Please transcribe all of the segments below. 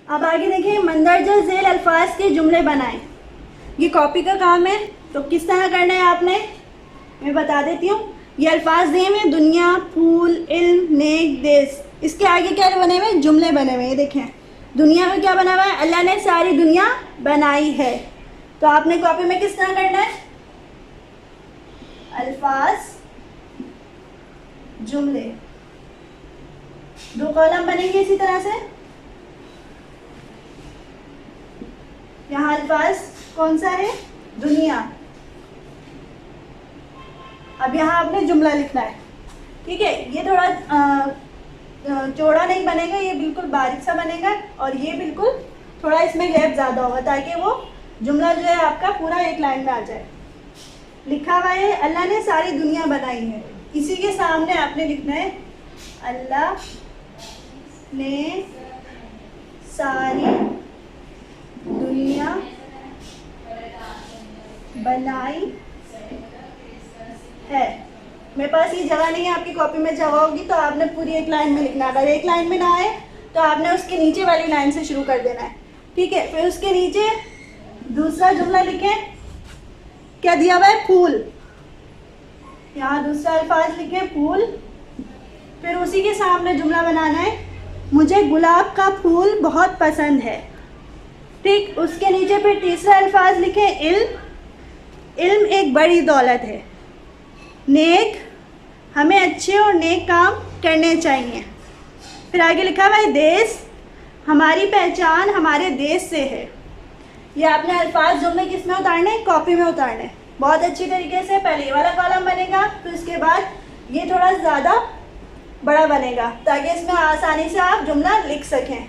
अब आगे देखें, मंदरजा झेल अल्फाज के जुमले बनाएं। ये कॉपी का काम है, तो किस तरह करना है आपने, मैं बता देती हूँ। ये अल्फाज दिए हुए, दुनिया, फूल, इल्म, नेक, देश। इसके आगे क्या बने हुए, जुमले बने हुए। ये देखें, दुनिया में क्या बना हुआ है, अल्लाह ने सारी दुनिया बनाई है। तो आपने कॉपी में किस तरह करना है, अल्फाज, जुमले, 2 कॉलम बनेंगे इसी तरह से। यहाँ अल्फाज कौन सा है, दुनिया। अब यहाँ आपने जुमला लिखना है, ठीक है। ये थोड़ा चौड़ा नहीं बनेगा, ये बिल्कुल बारीक सा बनेगा, और ये बिल्कुल थोड़ा इसमें गैप ज़्यादा होगा, ताकि वो जुमला जो है आपका पूरा एक लाइन में आ जाए। लिखा हुआ है अल्लाह ने सारी दुनिया बनाई है, इसी के सामने आपने लिखना है अल्लाह ने सारी दुनिया बनाई है। मेरे पास ये जगह नहीं है, आपकी कॉपी में जगह होगी तो आपने पूरी एक लाइन में लिखना। अगर एक लाइन में ना आए तो आपने उसके नीचे वाली लाइन से शुरू कर देना है, ठीक है। फिर उसके नीचे दूसरा जुमला लिखें, क्या दिया हुआ है, फूल। यहाँ दूसरा अल्फाज लिखें, फूल। फिर उसी के सामने जुमला बनाना है, मुझे गुलाब का फूल बहुत पसंद है, ठीक। उसके नीचे फिर तीसरा अल्फाज लिखें, इल्म। इल्म एक बड़ी दौलत है। नेक, हमें अच्छे और नेक काम करने चाहिए। फिर आगे लिखा हुआ है देश, हमारी पहचान हमारे देश से है। ये आपने अल्फाज जुमले किस में उतारने, कॉपी में उतारने, बहुत अच्छी तरीके से। पहले ये वाला कॉलम बनेगा, फिर उसके बाद ये थोड़ा ज़्यादा बड़ा बनेगा, ताकि इसमें आसानी से आप जुमला लिख सकें।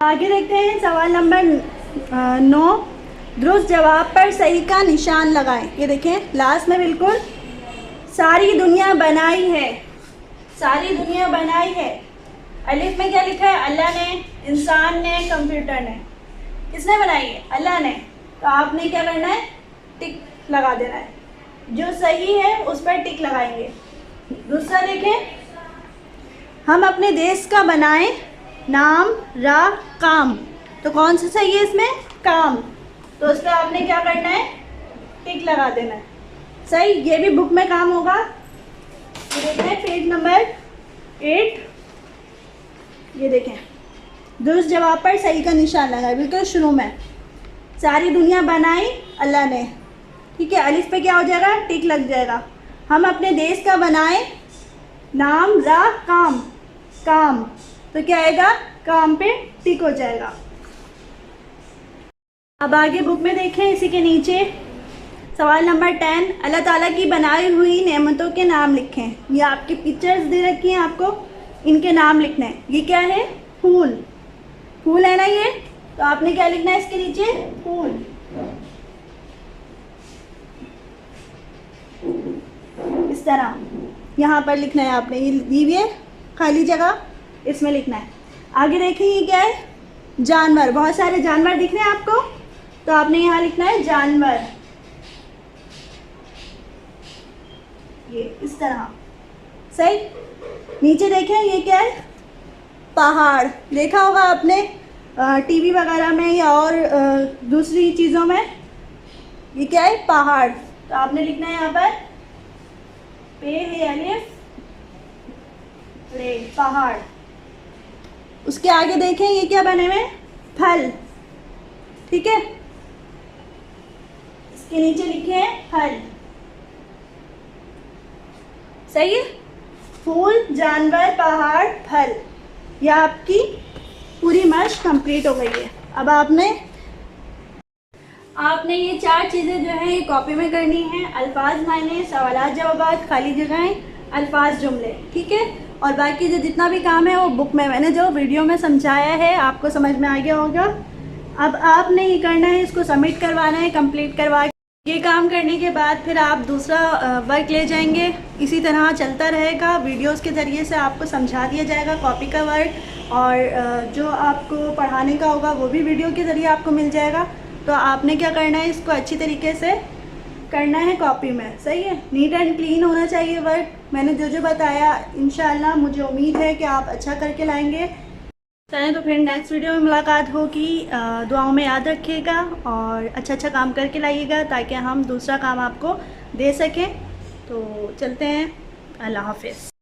आगे देखते हैं सवाल नंबर 9, दुरुस्त जवाब पर सही का निशान लगाएं। ये देखें लास्ट में बिल्कुल, सारी दुनिया बनाई है, सारी दुनिया बनाई है। अलिफ में क्या लिखा है, अल्लाह ने, इंसान ने, कंप्यूटर ने। किसने बनाई है, अल्लाह ने। तो आपने क्या करना है, टिक लगा देना है, जो सही है उस पर टिक लगाएंगे। दूसरा देखें, हम अपने देश का बनाएं नाम, राह, काम। तो कौन सा सही है इसमें, काम। तो उस पर आपने क्या करना है, टिक लगा देना है, सही। ये भी बुक में काम होगा। ये देखें पेज नंबर 8, ये देखें, दुरुस्त जवाब पर सही का निशान लगाए, बिल्कुल शुरू में। सारी दुनिया बनाई अल्लाह ने, ठीक है। अलिफ पे क्या हो जाएगा, टिक लग जाएगा। हम अपने देश का बनाएं नाम, राह, काम। काम तो क्या आएगा, काम पे टिक हो जाएगा। अब आगे बुक में देखें, इसी के नीचे सवाल नंबर 10, अल्लाह ताला की बनाई हुई नेमतों के नाम लिखें। ये आपकी पिक्चर्स दे रखी हैं, आपको इनके नाम लिखने हैं। ये क्या है, फूल। फूल है ना ये, तो आपने क्या लिखना है इसके नीचे, फूल। इस तरह यहाँ पर लिखना है आपने, ये दी हुई है खाली जगह, इसमें लिखना है। आगे देखें, ये क्या है, जानवर। बहुत सारे जानवर दिख रहे हैं आपको, तो आपने यहाँ लिखना है जानवर, ये इस तरह, सही। नीचे देखें, ये क्या है, पहाड़। देखा होगा आपने टीवी वगैरह में या और दूसरी चीज़ों में। ये क्या है, पहाड़। तो आपने लिखना है यहाँ पर पे है अलिफ रे, पहाड़। उसके आगे देखें, ये क्या बने हुए, फल, ठीक है। इसके नीचे लिखे हैं फल, सही है। फूल, जानवर, पहाड़, फल। यह आपकी पूरी मश्क कंप्लीट हो गई है। अब आपने ये 4 चीज़ें जो है ये कॉपी में करनी है। अल्फाज मायने, सवालात जवाबात, खाली जगहें, अल्फाज जुमले, ठीक है। और बाकी जो जितना भी काम है वो बुक में मैंने जो वीडियो में समझाया है, आपको समझ में आ गया होगा। अब आपने ये करना है, इसको सबमिट करवाना है, कंप्लीट करवा ये काम करने के बाद फिर आप दूसरा वर्क ले जाएंगे। इसी तरह चलता रहेगा, वीडियोस के ज़रिए से आपको समझा दिया जाएगा कॉपी का वर्क, और जो आपको पढ़ाने का होगा वो भी वीडियो के ज़रिए आपको मिल जाएगा। तो आपने क्या करना है, इसको अच्छी तरीके से करना है कॉपी में, सही है। नीट एंड क्लीन होना चाहिए वर्क। मैंने जो जो बताया, इंशाल्लाह मुझे उम्मीद है कि आप अच्छा करके लाएंगे। चलें तो फिर नेक्स्ट वीडियो में मुलाकात होगी। दुआओं में याद रखिएगा और अच्छा अच्छा काम करके लाइएगा ताकि हम दूसरा काम आपको दे सकें। तो चलते हैं, अल्लाह हाफ़िज़।